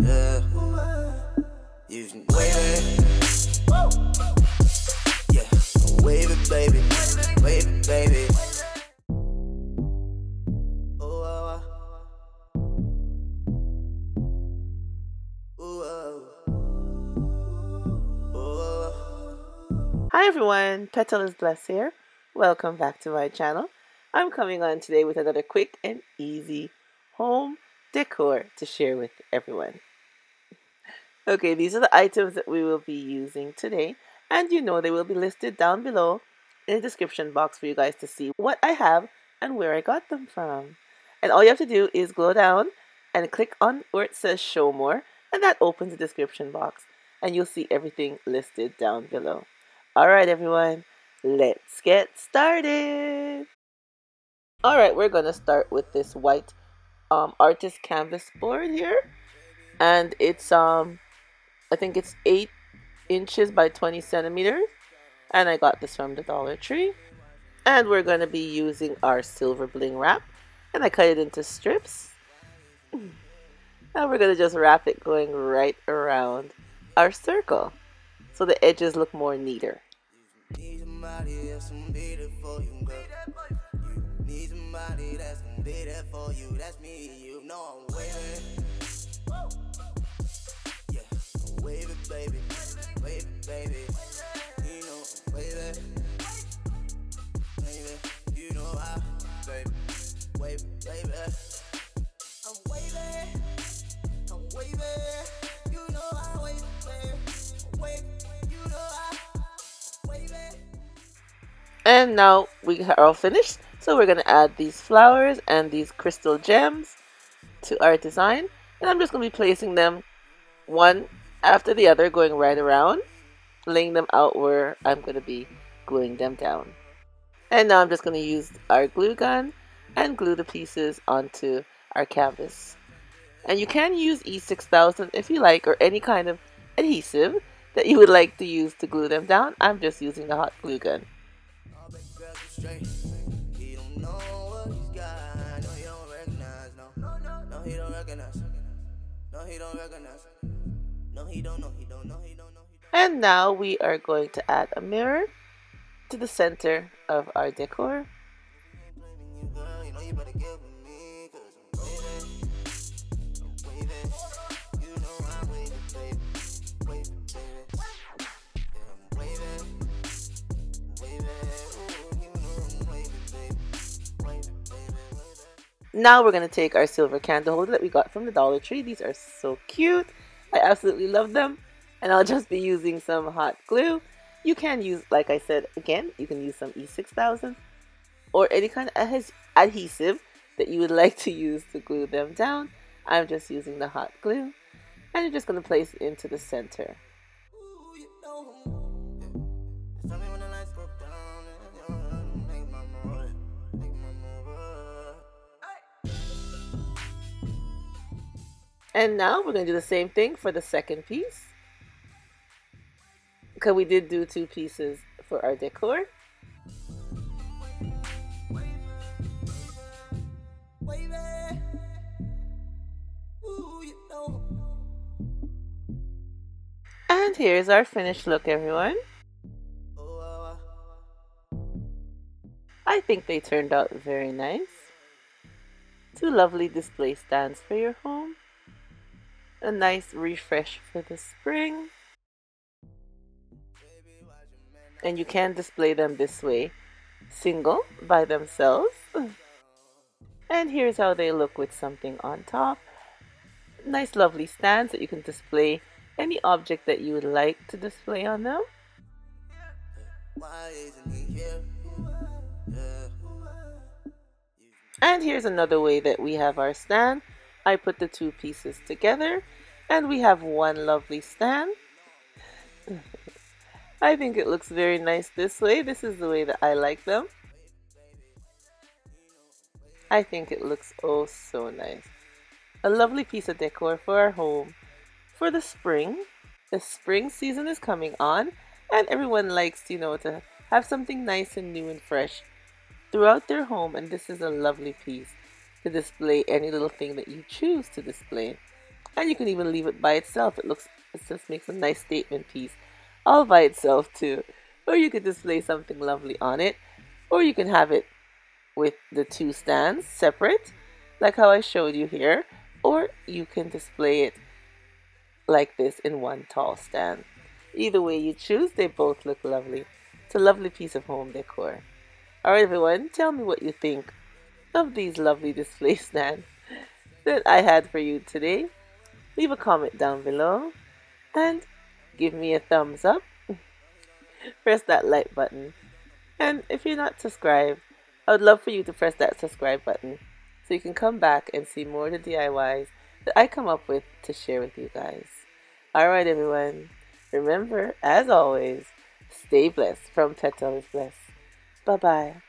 Yeah, you can wave it. Yeah, wave it, baby. Wave it, baby. Hi everyone, Petalisbless here. Welcome back to my channel. I'm coming on today with another quick and easy home decor to share with everyone. Okay, these are the items that we will be using today, and you know they will be listed down below in the description box for you guys to see what I have and where I got them from. And all you have to do is go down and click on where it says show more, and that opens the description box and you'll see everything listed down below. Alright everyone, let's get started. Alright, we're gonna start with this white artist canvas board here, and it's I think it's 8 inches by 20 centimeters, and I got this from the Dollar Tree. And we're gonna be using our silver bling wrap, and I cut it into strips, and we're gonna just wrap it going right around our circle so the edges look more neater. Need somebody that's gonna be there for you, girl. You need somebody that's gonna be there for you. That's me, you know I'm waving. Yeah, wave it, baby. Wave it, baby. You know I'm waving. Baby, you know I, baby. Wave it, baby. I'm waving. I'm waving. You know I wave, baby. Wave, you know I. And now we are all finished, so we're going to add these flowers and these crystal gems to our design, and I'm just going to be placing them one after the other, going right around, laying them out where I'm going to be gluing them down. And now I'm just going to use our glue gun and glue the pieces onto our canvas. And you can use E6000 if you like, or any kind of adhesive that you would like to use to glue them down. I'm just using the hot glue gun. And now we are going to add a mirror to the center of our decor. Now we're going to take our silver candle holder that we got from the Dollar Tree. These are so cute. I absolutely love them. And I'll just be using some hot glue. You can use, like I said, again, you can use some E6000 or any kind of adhesive that you would like to use to glue them down. I'm just using the hot glue. And you're just going to place it into the center. And now we're going to do the same thing for the second piece, because we did do 2 pieces for our decor. And here's our finished look, everyone. I think they turned out very nice. 2 lovely display stands for your home. A nice refresh for the spring. And you can display them this way, single, by themselves. And here's how they look with something on top. Nice lovely stands that you can display any object that you would like to display on them. And here's another way that we have our stand. I put the 2 pieces together and we have one lovely stand. I think it looks very nice this way. This is the way that I like them. I think it looks oh so nice. A lovely piece of decor for our home for the spring. The spring season is coming on and everyone likes, you know, to have something nice and new and fresh throughout their home, and this is a lovely piece to display any little thing that you choose to display. And you can even leave it by itself. It just makes a nice statement piece all by itself too. Or you could display something lovely on it. Or you can have it with the two stands separate, like how I showed you here. Or you can display it like this in one tall stand. Either way you choose, they both look lovely. It's a lovely piece of home decor. Alright everyone, tell me what you think of these lovely display stands that I had for you today. Leave a comment down below and give me a thumbs up. Press that like button. And if you're not subscribed, I would love for you to press that subscribe button so you can come back and see more of the DIYs that I come up with to share with you guys. Alright everyone, remember, as always, stay blessed from Petalisbless. Bye-bye.